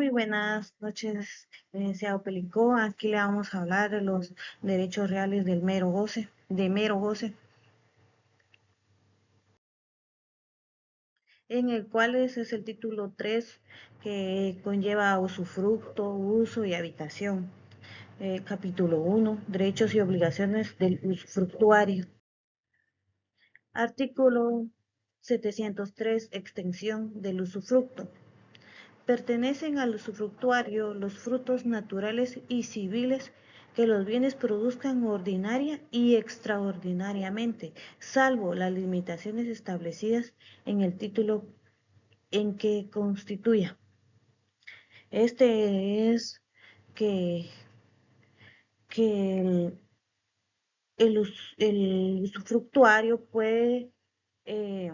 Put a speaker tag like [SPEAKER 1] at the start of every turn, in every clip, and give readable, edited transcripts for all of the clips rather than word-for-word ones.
[SPEAKER 1] Muy buenas noches, licenciado Pelicó. Aquí le vamos a hablar de los derechos reales del mero goce, de mero goce, en el cual ese es el título 3 que conlleva usufructo, uso y habitación. Capítulo 1, derechos y obligaciones del usufructuario. Artículo 703, extensión del usufructo. Pertenecen al usufructuario los frutos naturales y civiles que los bienes produzcan ordinaria y extraordinariamente, salvo las limitaciones establecidas en el título en que constituya. Este es que, que el usufructuario puede, eh,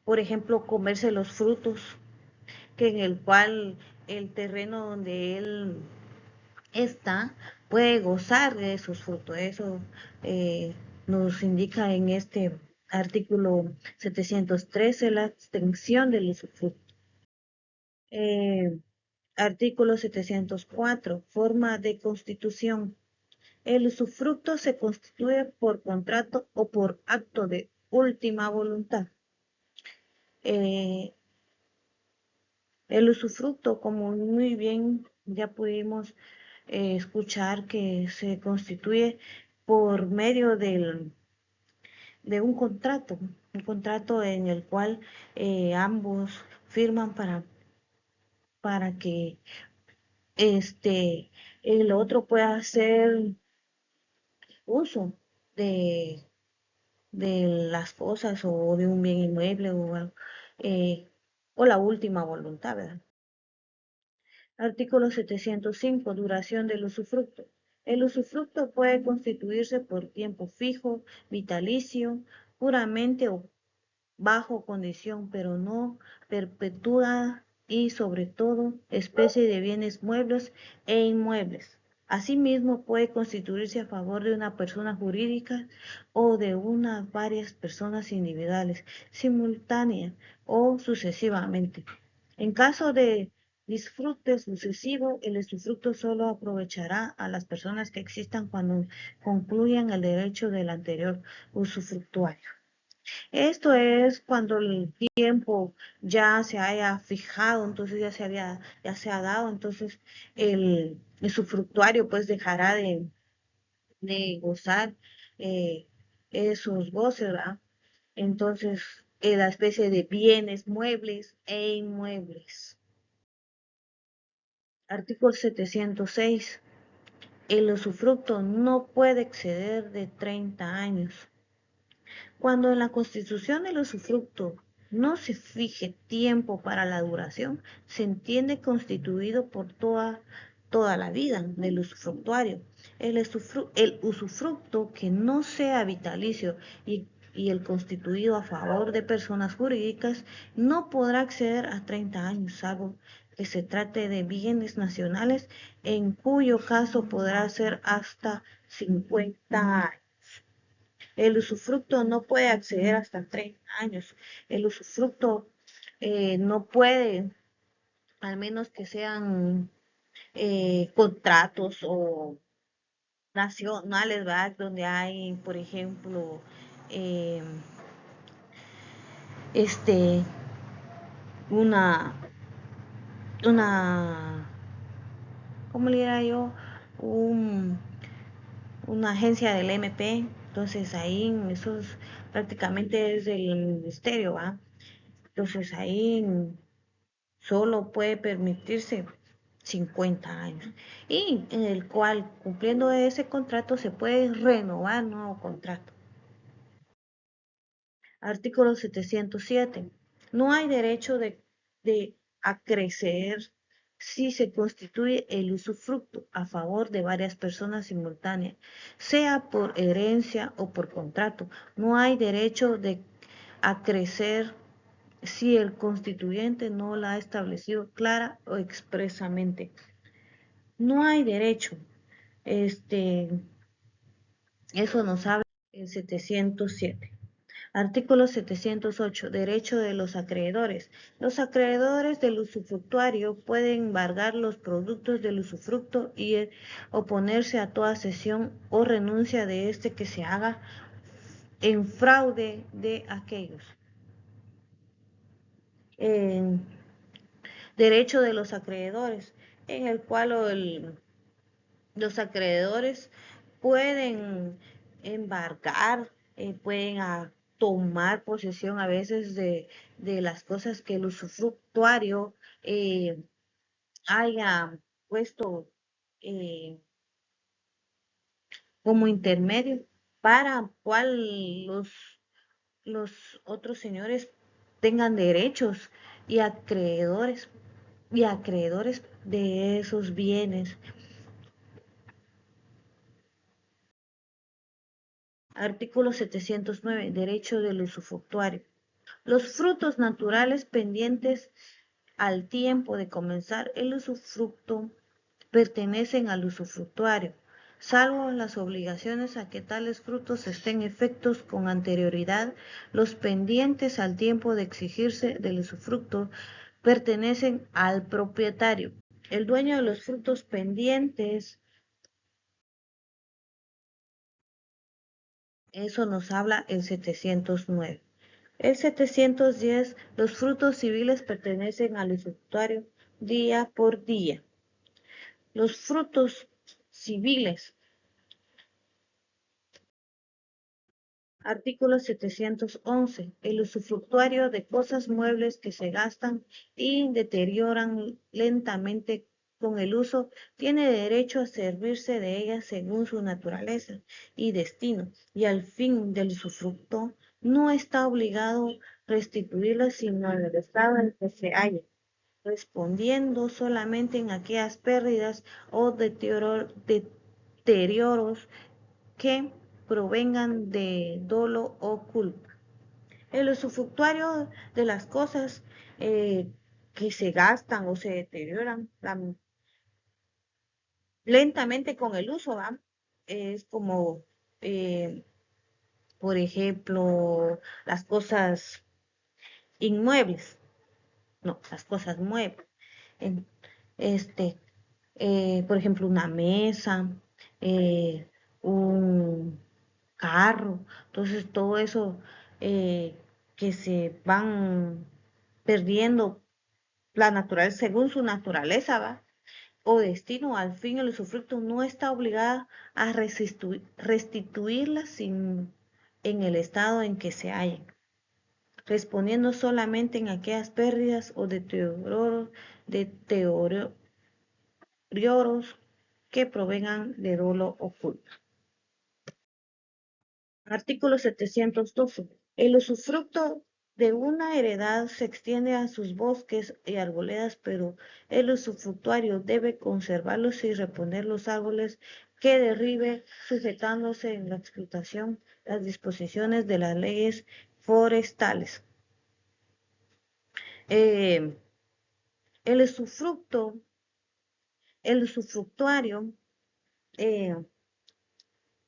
[SPEAKER 1] por ejemplo, comerse los frutos, que en el cual el terreno donde él esta puede gozar de esos frutos. Eso nos indica en este artículo 713 la extensión del usufructo. Eh, Artículo 704, forma de constitución. El usufructo se constituye por contrato o por acto de última voluntad. Eh, el usufructo, como muy bien ya pudimos escuchar, que se constituye por medio de un contrato en el cual ambos firman para que este el otro pueda hacer uso de, de las cosas o de un bien inmueble o algo, o la última voluntad, ¿verdad? Artículo 705. Duración del usufructo. El usufructo puede constituirse por tiempo fijo, vitalicio, puramente o bajo condición, pero no perpetuada, y sobre todo especie de bienes muebles e inmuebles. Asimismo, puede constituirse a favor de una persona jurídica o de unas varias personas individuales, simultánea o sucesivamente. En caso de disfrute sucesivo, el usufructo solo aprovechará a las personas que existan cuando concluyan el derecho del anterior usufructuario. Esto es cuando el tiempo ya se haya fijado, entonces ya se ha dado, entonces el usufructuario pues dejará de gozar eh, esos goces, ¿verdad? Entonces, la especie de bienes muebles e inmuebles. Artículo 706. El usufructo no puede exceder de 30 años. Cuando en la constitución del usufructo no se fije tiempo para la duración, se entiende constituido por toda la vida del usufructuario. El usufructo que no sea vitalicio y el constituido a favor de personas jurídicas no podrá acceder a 30 años, salvo que se trate de bienes nacionales, en cuyo caso podrá ser hasta 50 años. El usufructo no puede acceder hasta 30 años. El usufructo no puede, al menos que sean contratos o nacionales, ¿verdad? Donde hay, por ejemplo, eh, este, una, una, ¿cómo le diría yo? Un, una agencia del MP. Entonces ahí, eso es, prácticamente es del ministerio, ¿va? Entonces ahí solo puede permitirse 50 años, y en el cual, cumpliendo ese contrato, se puede renovar nuevo contrato. Artículo 707. No hay derecho de acrecer si se constituye el usufructo a favor de varias personas simultáneas, sea por herencia o por contrato. No hay derecho de acrecer si el constituyente no la ha establecido clara o expresamente. No hay derecho. Este, eso nos habla el 707. Artículo 708. Derecho de los acreedores. Los acreedores del usufructuario pueden embargar los productos del usufructo y oponerse a toda cesión o renuncia de este que se haga en fraude de aquellos. Derecho de los acreedores, en el cual los acreedores pueden embargar, pueden tomar posesión a veces de las cosas que el usufructuario haya puesto eh, como intermedio para cual los otros señores tengan derechos y acreedores de esos bienes. Artículo 709. Derecho del usufructuario. Los frutos naturales pendientes al tiempo de comenzar el usufructo pertenecen al usufructuario, salvo las obligaciones a que tales frutos estén efectos con anterioridad. Los pendientes al tiempo de exigirse del usufructo pertenecen al propietario. El dueño de los frutos pendientes, eso nos habla el 709. El 710, los frutos civiles pertenecen al usufructuario día por día. Los frutos civiles. Artículo 711. El usufructuario de cosas muebles que se gastan y deterioran lentamente con el uso tiene derecho a servirse de ellas según su naturaleza y destino, y al fin del usufructo no está obligado a restituirlas sino en el estado en que se halle, respondiendo solamente en aquellas pérdidas o deterioros que provengan de dolo o culpa. El usufructuario de las cosas que se gastan o se deterioran lentamente con el uso, ¿va? Es como, eh, por ejemplo, las cosas inmuebles, no, las cosas muebles. En- Este, por ejemplo, una mesa, eh, un carro, entonces todo eso que se van perdiendo la naturaleza, según su naturaleza, ¿va? O destino, al fin el usufructo no está obligada a restituirla sin, en el estado en que se hallen, respondiendo solamente en aquellas pérdidas o deterioros que provengan de dolo o culpa. Artículo 712. El usufructo de una heredad se extiende a sus bosques y arboledas, pero el usufructuario debe conservarlos y reponer los árboles que derribe, sujetándose en la explotación las disposiciones de las leyes forestales. Eh, el usufructo, el usufructuario eh,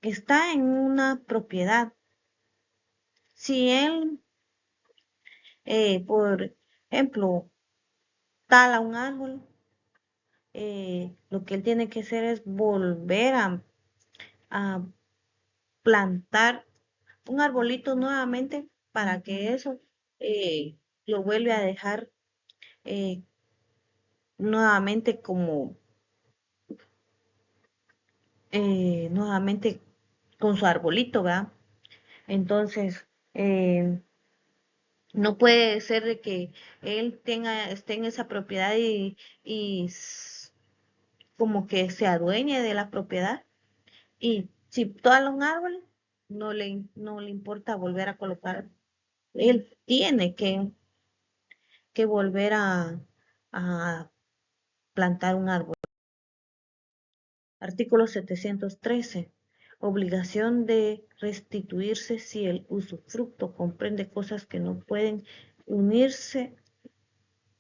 [SPEAKER 1] está en una propiedad. Si él, por ejemplo, tala un árbol, lo que él tiene que hacer es volver a plantar un arbolito nuevamente para que eso lo vuelve a dejar eh, nuevamente como nuevamente con su arbolito, ¿verdad? Entonces, no puede ser de que él esté en esa propiedad y como que se adueñe de la propiedad. Y si tala un árbol, no le importa volver a colocar. Él tiene que volver a plantar un árbol. Artículo 713. Obligación de restituirse si el usufructo comprende cosas que no pueden unirse,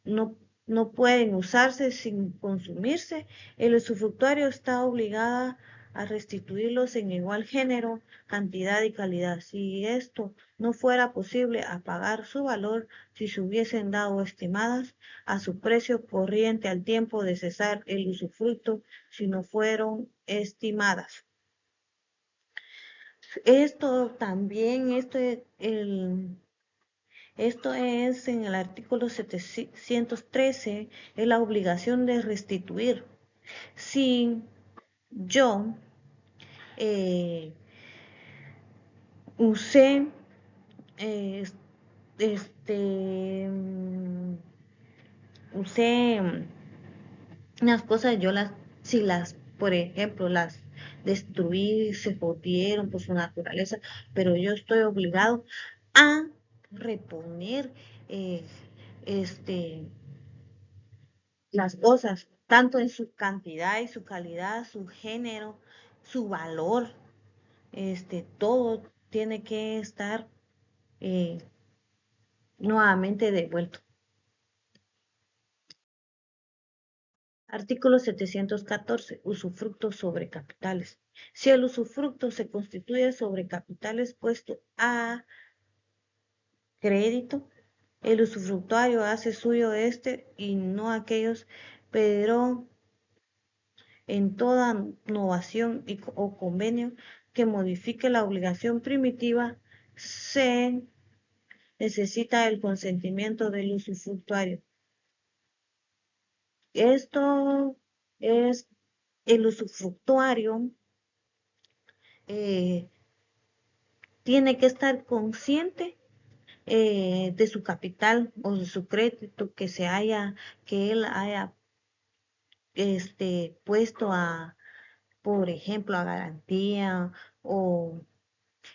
[SPEAKER 1] no, no pueden usarse sin consumirse. El usufructuario está obligada a restituirlos en igual género, cantidad y calidad. Si esto no fuera posible, a pagar su valor si se hubiesen dado estimadas a su precio corriente al tiempo de cesar el usufructo si no fueron estimadas. Esto también, esto es en el artículo 713, es la obligación de restituir. Si yo eh, usé eh, este usé unas cosas, si las, por ejemplo, las destruí, se jodieron por su naturaleza, pero yo estoy obligado a reponer eh, este las cosas, tanto en su cantidad y su calidad, su género, su valor, todo tiene que estar eh, nuevamente devuelto. Artículo 714. Usufructo sobre capitales. Si el usufructo se constituye sobre capitales puesto a crédito, el usufructuario hace suyo este y no aquellos, pero en toda novación o convenio que modifique la obligación primitiva se necesita el consentimiento del usufructuario. Esto es el usufructuario eh, tiene que estar consciente de su capital o de su crédito que él haya puesto por ejemplo, a garantía, o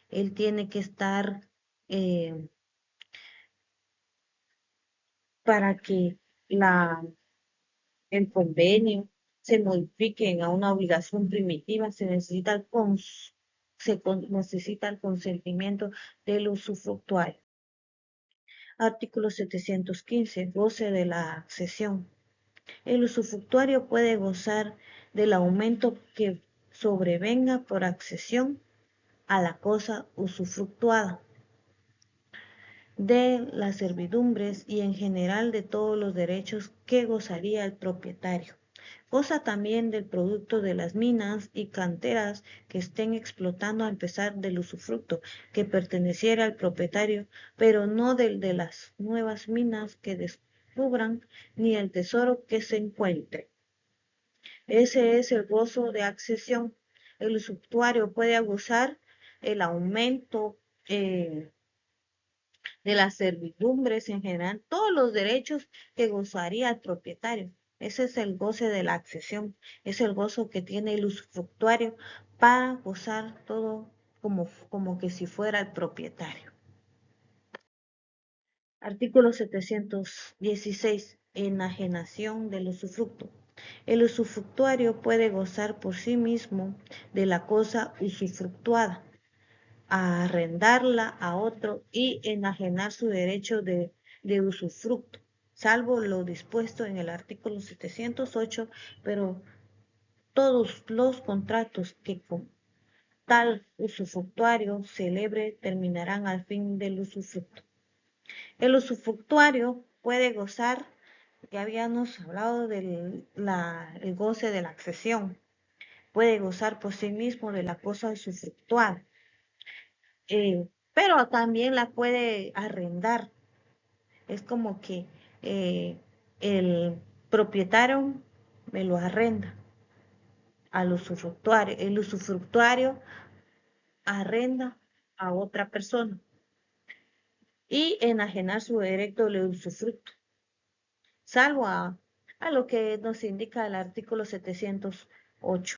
[SPEAKER 1] él tiene que estar eh, para que la, el convenio se modifique a una obligación primitiva, necesita el consentimiento del usufructuario. Artículo 715. Goce de la accesión. El usufructuario puede gozar del aumento que sobrevenga por accesión a la cosa usufructuada, de las servidumbres y en general de todos los derechos que gozaría el propietario. Goza también del producto de las minas y canteras que estén explotando a pesar del usufructo que perteneciera al propietario, pero no del de las nuevas minas que descubran ni el tesoro que se encuentre. Ese es el gozo de accesión. El usufructuario puede gozar el aumento de las servidumbres en general, todos los derechos que gozaría el propietario. Ese es el goce de la accesión, es el gozo que tiene el usufructuario para gozar todo como que si fuera el propietario. Artículo 716. Enajenación del usufructo. El usufructuario puede gozar por sí mismo de la cosa usufructuada, a arrendarla a otro y enajenar su derecho de usufructo, salvo lo dispuesto en el artículo 708, pero todos los contratos que con tal usufructuario celebre terminarán al fin del usufructo. El usufructuario puede gozar, ya habíamos hablado del el goce de la accesión, puede gozar por sí mismo de la cosa usufructuada, pero también la puede arrendar. Es como que eh, el propietario me lo arrenda al usufructuario. El usufructuario arrenda a otra persona y enajenar su derecho de usufructo, salvo a lo que nos indica el artículo 708.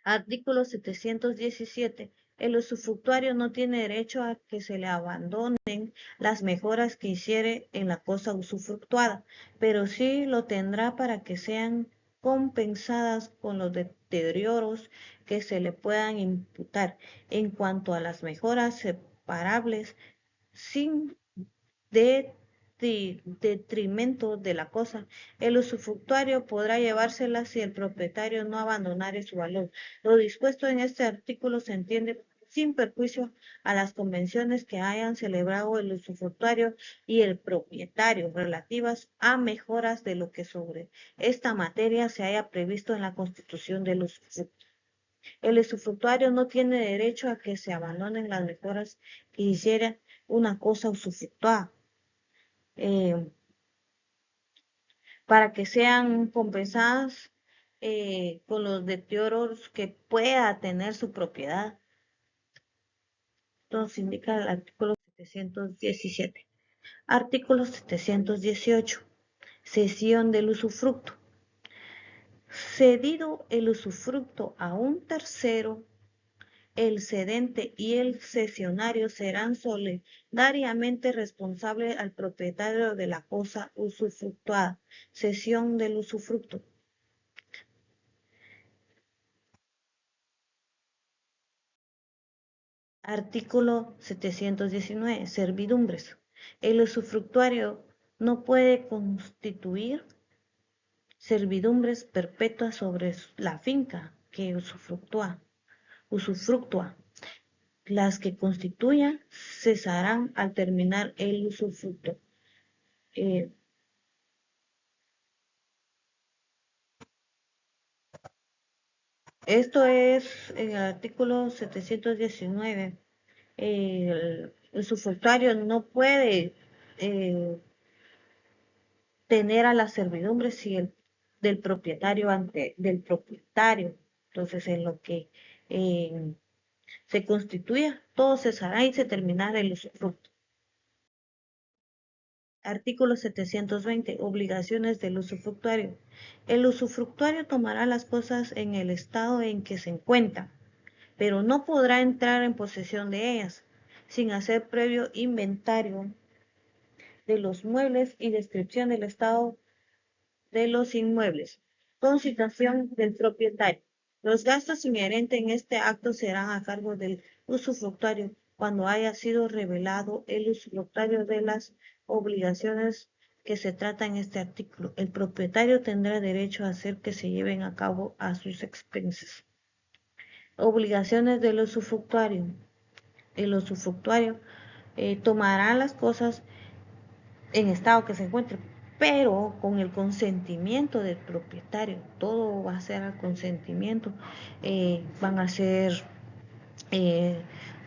[SPEAKER 1] Artículo 717. El usufructuario no tiene derecho a que se le abandonen las mejoras que hiciere en la cosa usufructuada, pero sí lo tendrá para que sean compensadas con los deterioros que se le puedan imputar en cuanto a las mejoras separables sin detrimento de la cosa. El usufructuario podrá llevársela si el propietario no abandonare su valor. Lo dispuesto en este artículo se entiende sin perjuicio a las convenciones que hayan celebrado el usufructuario y el propietario relativas a mejoras de lo que sobre esta materia se haya previsto en la Constitución del usufructo. El usufructuario no tiene derecho a que se abandonen las mejoras que hiciera una cosa usufructuada, eh, para que sean compensadas con los deterioros que pueda tener su propiedad. Entonces indica el artículo 717. Artículo 718. Cesión del usufructo. Cedido el usufructo a un tercero, el cedente y el cesionario serán solidariamente responsables al propietario de la cosa usufructuada. Cesión del usufructo. Artículo 719. Servidumbres. El usufructuario no puede constituir servidumbres perpetuas sobre la finca que usufructúa. Las que constituyan cesarán al terminar el usufructo. Esto es en el artículo 719. El usufructuario no puede tener a la servidumbre si el del propietario ante del propietario. Entonces, en lo que eh, se constituya, todo cesará y se terminará el usufructo. Artículo 720. Obligaciones del usufructuario. El usufructuario tomará las cosas en el estado en que se encuentran, pero no podrá entrar en posesión de ellas sin hacer previo inventario de los muebles y descripción del estado de los inmuebles, con citación del propietario. Los gastos inherentes en este acto serán a cargo del usufructuario cuando haya sido revelado el usufructuario de las obligaciones que se trata en este artículo. El propietario tendrá derecho a hacer que se lleven a cabo a sus expensas. Obligaciones del usufructuario. El usufructuario tomará las cosas en estado que se encuentre, pero con el consentimiento del propietario. Todo va a ser al consentimiento. Van a hacer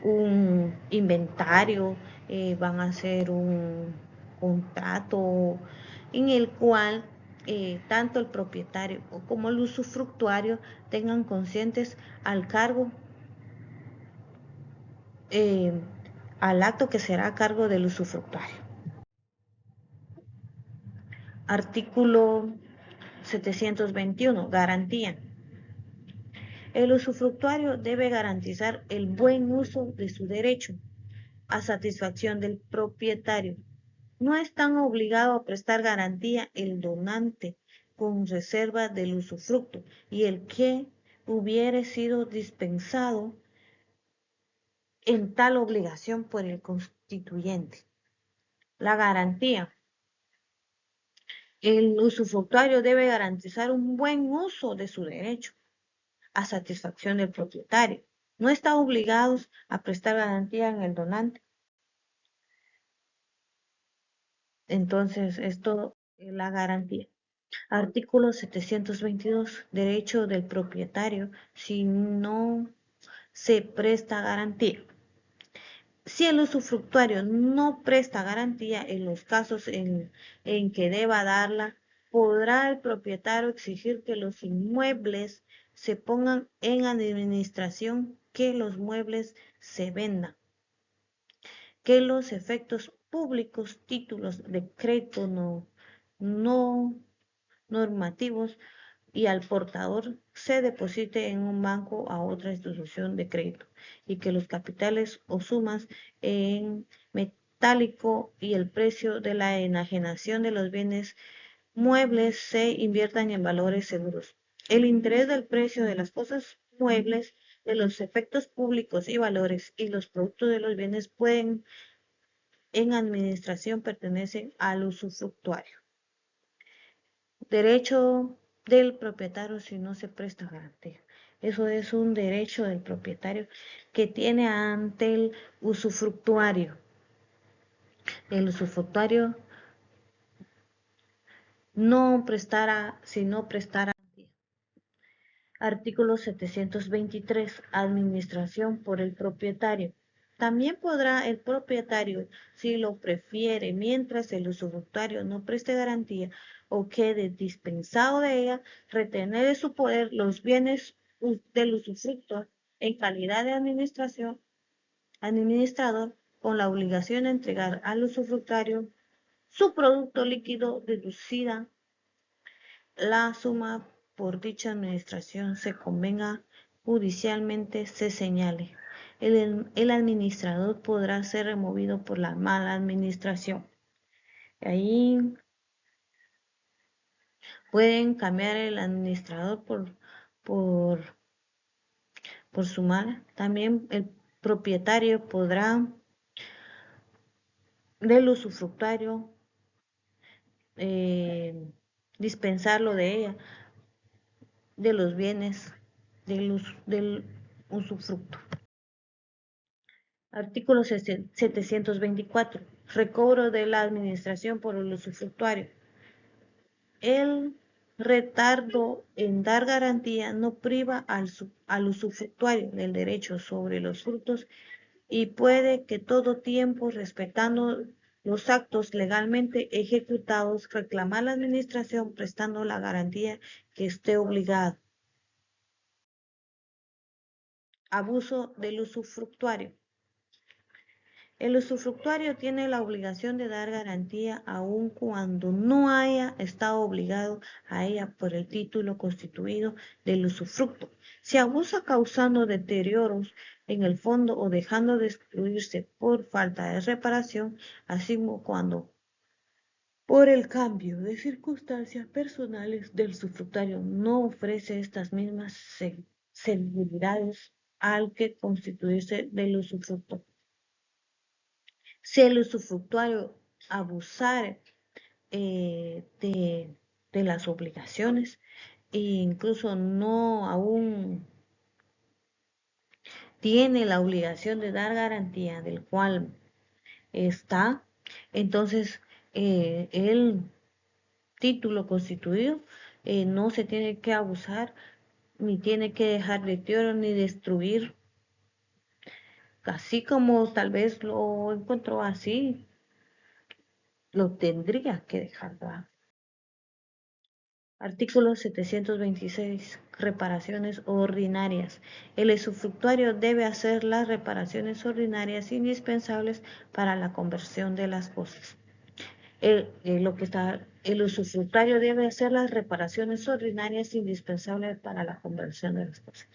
[SPEAKER 1] un inventario, van a hacer un contrato en el cual tanto el propietario como el usufructuario tengan conscientes al cargo, eh, al acto que será a cargo del usufructuario. Artículo 721. Garantía. El usufructuario debe garantizar el buen uso de su derecho a satisfacción del propietario. No están obligados a prestar garantía el donante con reserva del usufructo y el que hubiere sido dispensado en tal obligación por el constituyente. La garantía. El usufructuario debe garantizar un buen uso de su derecho a satisfacción del propietario. No están obligados a prestar garantía en el donante. Entonces, esto es la garantía. Artículo 722. Derecho del propietario si no se presta garantía. Si el usufructuario no presta garantía en los casos en que deba darla, podrá el propietario exigir que los inmuebles se pongan en administración, que los muebles se vendan, que los efectos públicos, títulos de crédito no normativos y al portador se deposite en un banco a otra institución de crédito y que los capitales o sumas en metálico y el precio de la enajenación de los bienes muebles se inviertan en valores seguros. El interés del precio de las cosas muebles, de los efectos públicos y valores y los productos de los bienes pueden en administración pertenece al usufructuario. Derecho del propietario si no se presta garantía. Eso es un derecho del propietario que tiene ante el usufructuario. El usufructuario no prestará si no prestara. Artículo 723. Administración por el propietario. También podrá el propietario, si lo prefiere, mientras el usufructuario no preste garantía o quede dispensado de ella, retener en su poder los bienes del usufructo en calidad de administrador, con la obligación de entregar al usufructuario su producto líquido deducida la suma por dicha administración se convenga judicialmente se señale. El administrador podrá ser removido por la mala administración. Ahí pueden cambiar el administrador por, por su mala. También el propietario podrá del usufructuario eh, dispensarlo de ella, de los bienes del usufructo. Artículo 724. Recobro de la administración por el usufructuario. El retardo en dar garantía no priva al usufructuario del derecho sobre los frutos y puede que todo tiempo, respetando los actos legalmente ejecutados, reclamar la administración prestando la garantía que esté obligado. Abuso del usufructuario. El usufructuario tiene la obligación de dar garantía aun cuando no haya estado obligado a ella por el título constituido del usufructo. Si abusa causando deterioros en el fondo o dejando de excluirse por falta de reparación, así como cuando por el cambio de circunstancias personales del usufructuario no ofrece estas mismas seguridades al que constituirse del usufructo. Si el usufructuario abusar de las obligaciones e incluso no aún tiene la obligación de dar garantía del cual está, entonces el título constituido no se tiene que abusar ni tiene que dejar deterioro ni destruir, así como tal vez lo encontró así, lo tendría que dejar, ¿verdad? Artículo 726. Reparaciones ordinarias. El usufructuario debe hacer las reparaciones ordinarias indispensables para la conversión de las cosas. El usufructuario debe hacer las reparaciones ordinarias indispensables para la conversión de las cosas.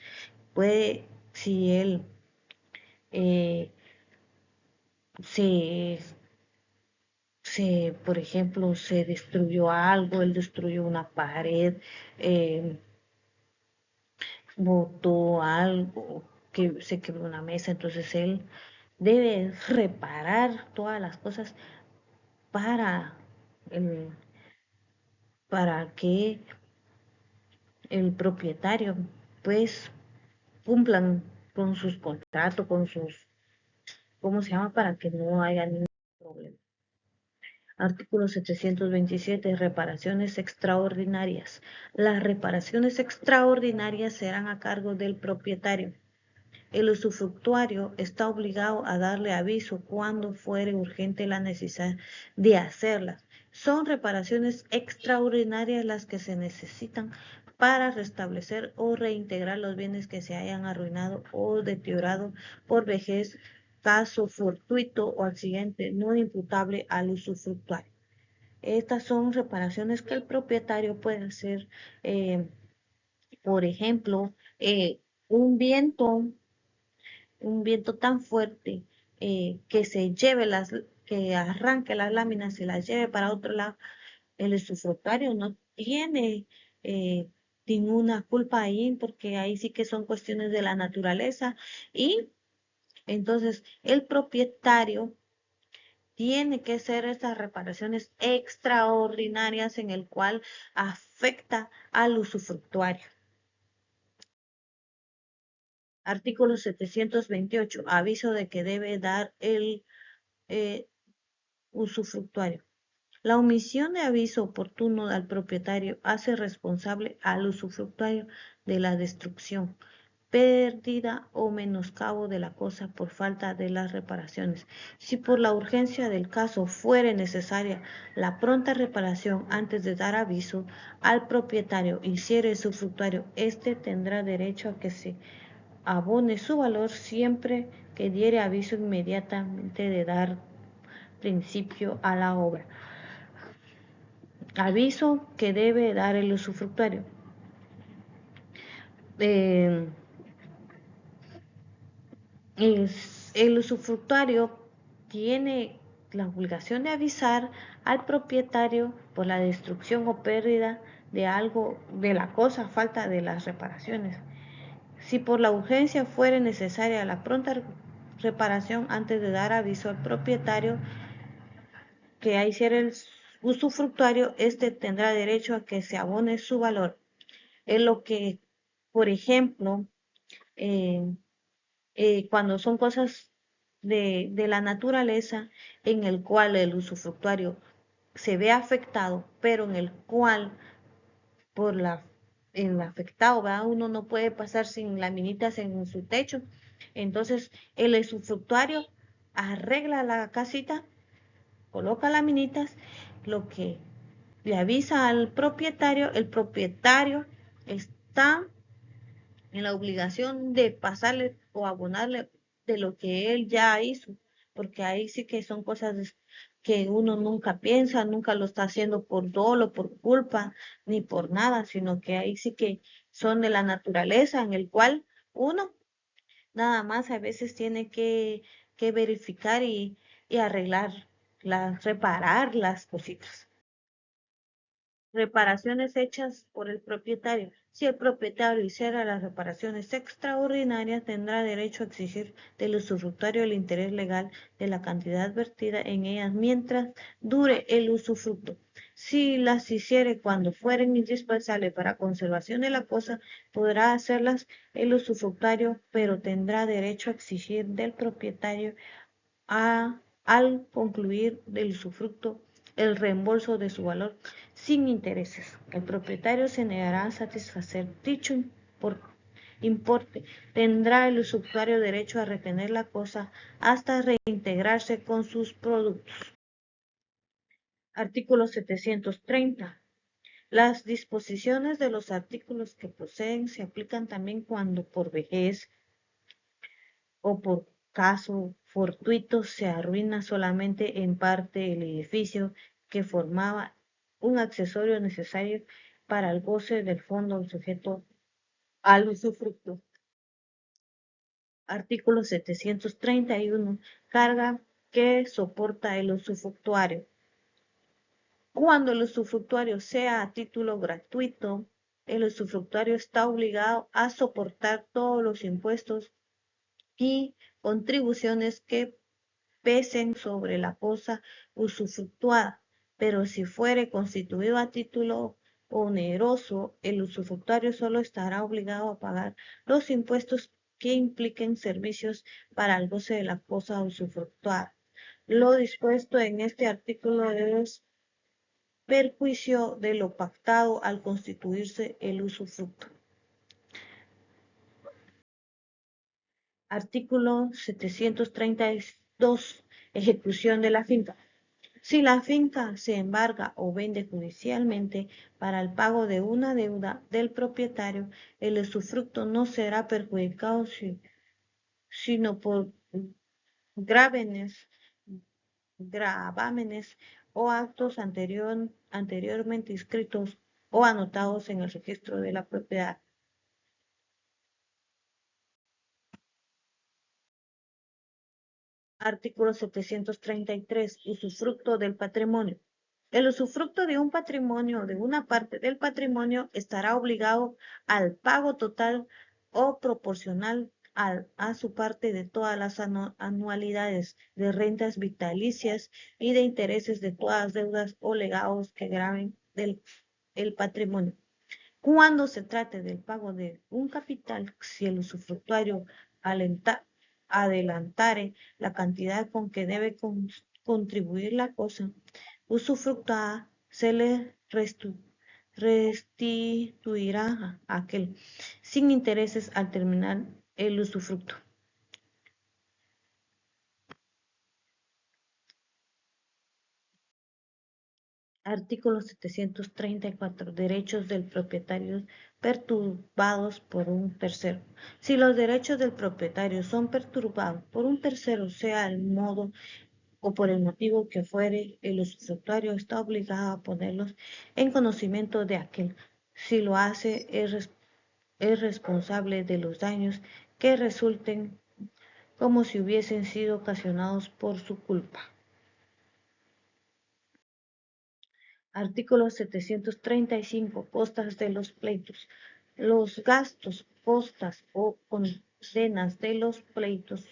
[SPEAKER 1] Puede, si él se por ejemplo, se destruyó algo, él destruyó una pared, botó algo, que se quebró una mesa, entonces él debe reparar todas las cosas para, el, para que el propietario pues cumplan con sus contratos, con sus, ¿cómo se llama? Para que no haya ningún problema. Artículo 727. Reparaciones extraordinarias. Las reparaciones extraordinarias serán a cargo del propietario. El usufructuario está obligado a darle aviso cuando fuere urgente la necesidad de hacerlas. Son reparaciones extraordinarias las que se necesitan para restablecer o reintegrar los bienes que se hayan arruinado o deteriorado por vejez, caso fortuito o accidente no imputable al usufructuario. Estas son reparaciones que el propietario puede hacer, por ejemplo, un viento un viento tan fuerte que se lleve que arranque las láminas y las lleve para otro lado, el usufructuario no tiene ninguna culpa ahí, porque ahí sí que son cuestiones de la naturaleza y entonces el propietario tiene que ser esas reparaciones extraordinarias en el cual afecta al usufructuario. Artículo 728. Aviso de que debe dar el usufructuario. La omisión de aviso oportuno al propietario hace responsable al usufructuario de la destrucción, pérdida o menoscabo de la cosa por falta de las reparaciones. Si por la urgencia del caso fuere necesaria la pronta reparación antes de dar aviso al propietario hiciere el usufructuario, éste tendrá derecho a que se abone su valor siempre que diere aviso inmediatamente de dar principio a la obra. Aviso que debe dar el usufructuario. El usufructuario tiene la obligación de avisar al propietario por la destrucción o pérdida de algo, de la cosa, falta de las reparaciones. Si por la urgencia fuere necesaria la pronta reparación antes de dar aviso al propietario que hiciera el usufructuario, este tendrá derecho a que se abone su valor. Es lo que, por ejemplo, eh, cuando son cosas de la naturaleza en el cual el usufructuario se ve afectado, pero en el cual por el afectado, ¿verdad? Uno no puede pasar sin laminitas en su techo. Entonces, el usufructuario arregla la casita, coloca laminitas, lo que le avisa al propietario, el propietario está en la obligación de pasarle o abonarle de lo que él ya hizo, porque ahí sí que son cosas que uno nunca piensa, nunca lo está haciendo por dolo, por culpa, ni por nada, sino que ahí sí que son de la naturaleza en el cual uno nada más a veces tiene que verificar y arreglar, reparar las cositas. Reparaciones hechas por el propietario. Si el propietario hiciera las reparaciones extraordinarias, tendrá derecho a exigir del usufructuario el interés legal de la cantidad vertida en ellas mientras dure el usufructo. Si las hiciere cuando fueren indispensables para conservación de la cosa, podrá hacerlas el usufructuario, pero tendrá derecho a exigir del propietario al concluir del usufructo el reembolso de su valor sin intereses. El propietario se negará a satisfacer dicho importe. Tendrá el usufructuario derecho a retener la cosa hasta reintegrarse con sus productos. Artículo 730. Las disposiciones de los artículos que poseen se aplican también cuando por vejez o por caso fortuito se arruina solamente en parte el edificio que formaba un accesorio necesario para el goce del fondo sujeto al usufructo. Artículo 731. Carga que soporta el usufructuario. Cuando el usufructuario sea a título gratuito, el usufructuario está obligado a soportar todos los impuestos y contribuciones que pesen sobre la cosa usufructuada, pero si fuere constituido a título oneroso, el usufructuario solo estará obligado a pagar los impuestos que impliquen servicios para el goce de la cosa usufructuada. Lo dispuesto en este artículo es perjuicio de lo pactado al constituirse el usufructo. Artículo 732. Ejecución de la finca. Si la finca se embarga o vende judicialmente para el pago de una deuda del propietario, el usufructo no será perjudicado sino por gravámenes o actos anteriormente inscritos o anotados en el registro de la propiedad. Artículo 733. Usufructo del patrimonio. El usufructo de un patrimonio o de una parte del patrimonio estará obligado al pago total o proporcional a su parte de todas las anualidades de rentas vitalicias y de intereses de todas deudas o legados que graven el patrimonio. Cuando se trate del pago de un capital, si el usufructuario adelantare la cantidad con que debe contribuir la cosa usufructuada, se le restituirá a aquel sin intereses al terminar el usufructo. Artículo 734. Derechos del propietario perturbados por un tercero. Si los derechos del propietario son perturbados por un tercero, sea el modo o por el motivo que fuere, el usufructuario está obligado a ponerlos en conocimiento de aquel. Si lo hace, es responsable de los daños que resulten como si hubiesen sido ocasionados por su culpa. Artículo 735. Costas de los pleitos. Los gastos, costas o condenas de los pleitos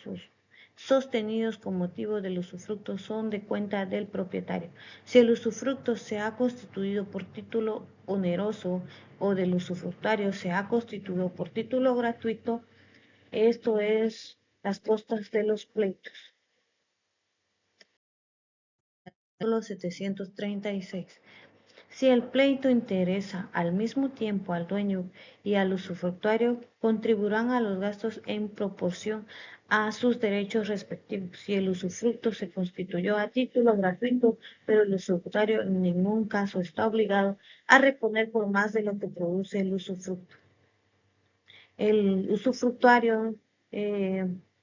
[SPEAKER 1] sostenidos con motivo del usufructo son de cuenta del propietario. Si el usufructo se ha constituido por título oneroso o del usufructuario se ha constituido por título gratuito, esto es las costas de los pleitos. Artículo 736. Si el pleito interesa al mismo tiempo al dueño y al usufructuario, contribuirán a los gastos en proporción a sus derechos respectivos. Si el usufructo se constituyó a título gratuito, pero el usufructuario en ningún caso está obligado a reponer por más de lo que produce el usufructo. El usufructuario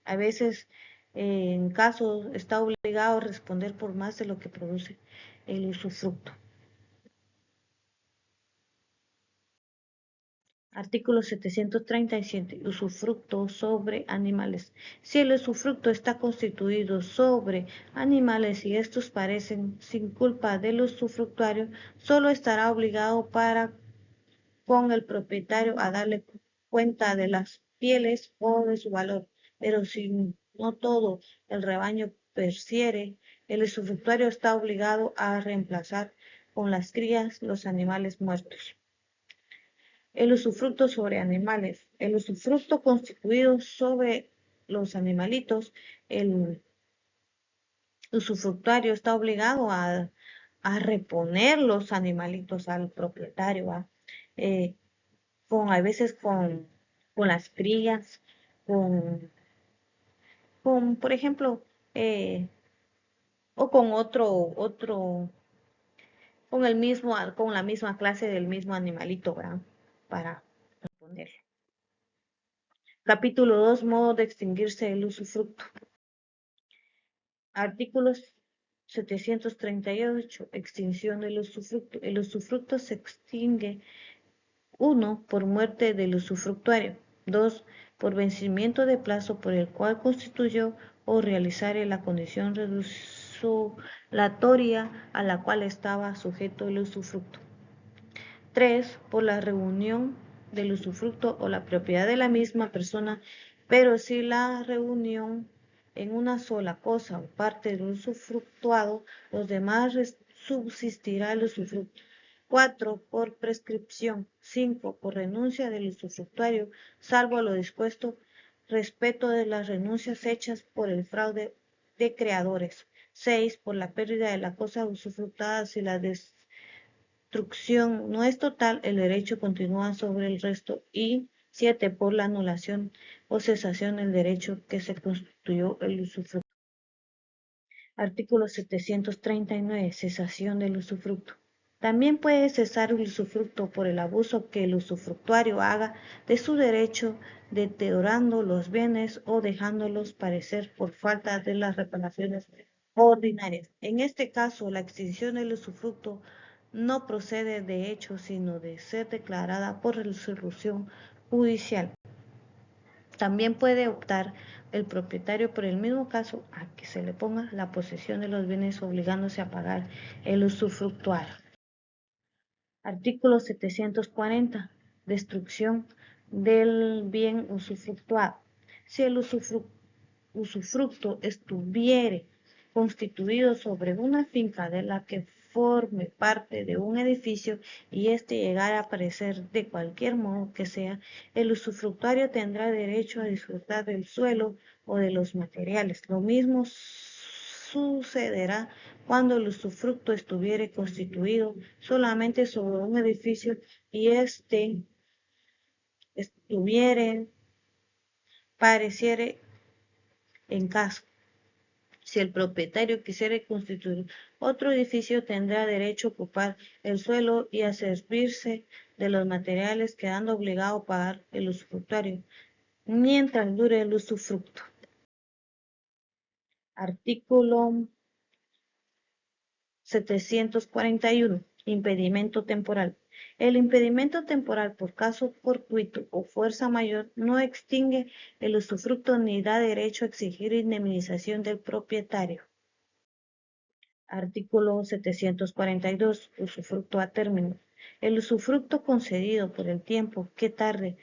[SPEAKER 1] a veces en casos está obligado a responder por más de lo que produce el usufructo. Artículo 737. Usufructo sobre animales. Si el usufructo está constituido sobre animales y estos parecen sin culpa del usufructuario, solo estará obligado para con el propietario a darle cuenta de las pieles o de su valor. Pero si no todo el rebaño perciere, el usufructuario está obligado a reemplazar con las crías los animales muertos. El usufructo sobre animales. El usufructo constituido sobre los animalitos, el usufructuario está obligado a reponer los animalitos al propietario, eh, a veces con las crías, por ejemplo, eh, o con con la misma clase del mismo animalito, ¿verdad? Para reponer. Capítulo 2. Modo de extinguirse el usufructo. Artículos 738. Extinción del usufructo. El usufructo se extingue: 1. Por muerte del usufructuario. 2. Por vencimiento de plazo por el cual constituyó o realizare la condición resolutoria a la cual estaba sujeto el usufructo. 3. Por la reunión del usufructo o la propiedad de la misma persona, pero si la reunión en una sola cosa o parte del usufructuado, los demás subsistirá el usufructo. 4. Por prescripción. 5. Por renuncia del usufructuario, salvo lo dispuesto respecto de las renuncias hechas por el fraude de creadores. 6. Por la pérdida de la cosa usufructada si la destrucción no es total, el derecho continúa sobre el resto. Y 7. Por la anulación o cesación del derecho que se constituyó el usufructo. Artículo 739. Cesación del usufructo. También puede cesar el usufructo por el abuso que el usufructuario haga de su derecho, deteriorando los bienes o dejándolos perecer por falta de las reparaciones ordinarias. En este caso, la extinción del usufructo no procede de hecho, sino de ser declarada por resolución judicial. También puede optar el propietario por el mismo caso a que se le ponga la posesión de los bienes obligándose a pagar el usufructuario. Artículo 740. Destrucción del bien usufructuado. Si el usufructo estuviere constituido sobre una finca de la que forme parte de un edificio y éste llegara a aparecer de cualquier modo que sea, el usufructuario tendrá derecho a disfrutar del suelo o de los materiales. Lo mismo sucederá cuando el usufructo estuviere constituido solamente sobre un edificio y éste estuviere, pareciere en caso. Si el propietario quisiera constituir otro edificio, tendrá derecho a ocupar el suelo y a servirse de los materiales, quedando obligado a pagar el usufructuario mientras dure el usufructo. Artículo 741. Impedimento temporal. El impedimento temporal por caso fortuito o fuerza mayor no extingue el usufructo ni da derecho a exigir indemnización del propietario. Artículo 742. Usufructo a término. El usufructo concedido por el tiempo que tarde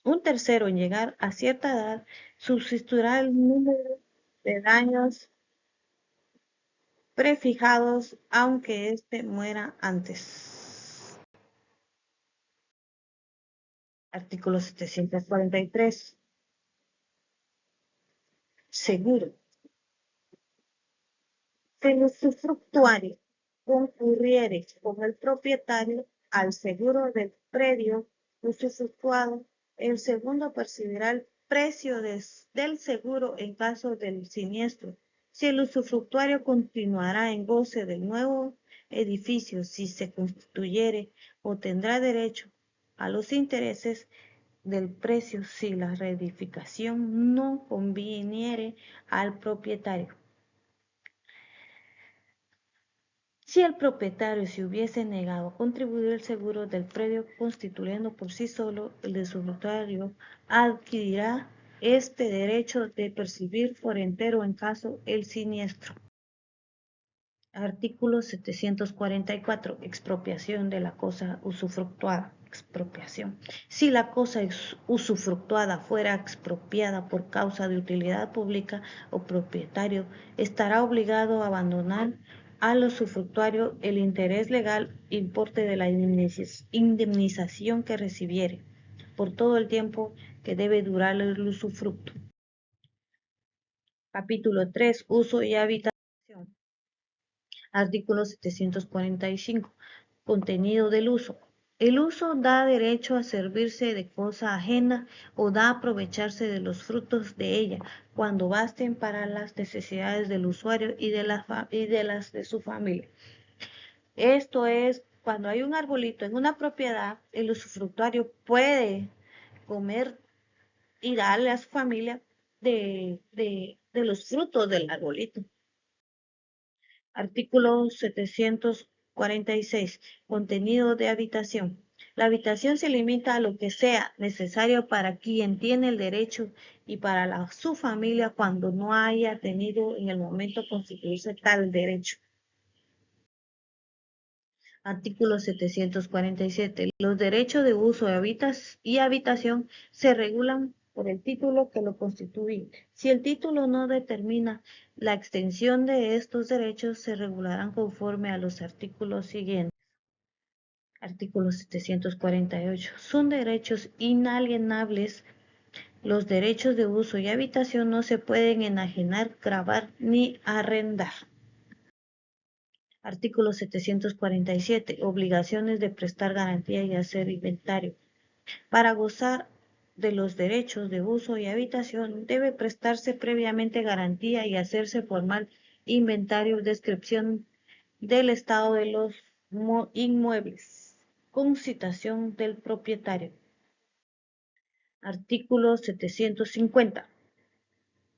[SPEAKER 1] un tercero en llegar a cierta edad subsistirá el número de daños prefijados aunque éste muera antes. Artículo 743. Seguro. Si el usufructuario concurriere con el propietario al seguro del predio usufructuado, el segundo percibirá el precio del seguro en caso del siniestro. Si el usufructuario continuará en goce del nuevo edificio, si se constituyere o tendrá derecho a los intereses del precio si la reedificación no conviniere al propietario. Si el propietario se hubiese negado a contribuir al seguro del predio constituyendo por sí solo, el usufructuario adquirirá este derecho de percibir por entero en caso el siniestro. Artículo 744. Expropiación de la cosa usufructuada. Expropiación. Si la cosa usufructuada fuera expropiada por causa de utilidad pública o propietario, estará obligado a abandonar al usufructuario el interés legal importe de la indemnización que recibiere por todo el tiempo que debe durar el usufructo. Capítulo 3. Uso y habitación. Artículo 745. Contenido del uso. El uso da derecho a servirse de cosa ajena o da aprovecharse de los frutos de ella cuando basten para las necesidades del usuario y de las de su familia. Esto es, cuando hay un arbolito en una propiedad, el usufructuario puede comer y darle a su familia de los frutos del arbolito. Artículo 746. Contenido de habitación. La habitación se limita a lo que sea necesario para quien tiene el derecho y para su familia cuando no haya tenido en el momento constituirse tal derecho. Artículo 747. Los derechos de uso y habitación se regulan por el título que lo constituye. Si el título no determina la extensión de estos derechos, se regularán conforme a los artículos siguientes. Artículo 748. Son derechos inalienables. Los derechos de uso y habitación no se pueden enajenar, gravar ni arrendar. Artículo 747. Obligaciones de prestar garantía y hacer inventario. Para gozar de los derechos de uso y habitación debe prestarse previamente garantía y hacerse formal inventario, descripción del estado de los inmuebles, con citación del propietario. Artículo 750.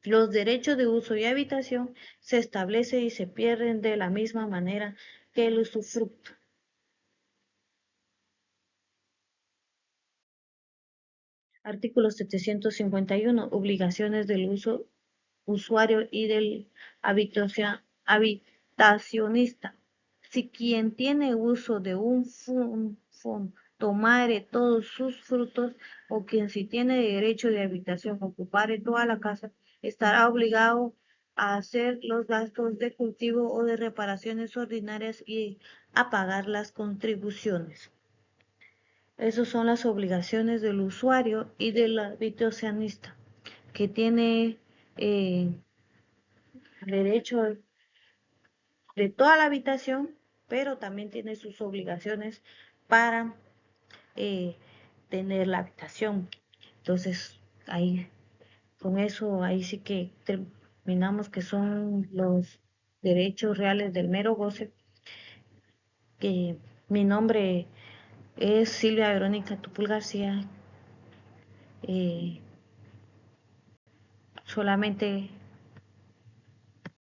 [SPEAKER 1] Los derechos de uso y habitación se establecen y se pierden de la misma manera que el usufructo. Artículo 751. Obligaciones del usuario y del habitacionista. Si quien tiene uso de un fondo tomare todos sus frutos, o quien si tiene derecho de habitación ocupare toda la casa, estará obligado a hacer los gastos de cultivo o de reparaciones ordinarias y a pagar las contribuciones. Esas son las obligaciones del usuario y del arbitrio-oceanista, que tiene eh, derecho de toda la habitación, pero también tiene sus obligaciones para eh, tener la habitación. Entonces, ahí, con eso, ahí sí que terminamos que son los derechos reales del mero goce. Que mi nombre es Silvia Verónica Tupul García. Solamente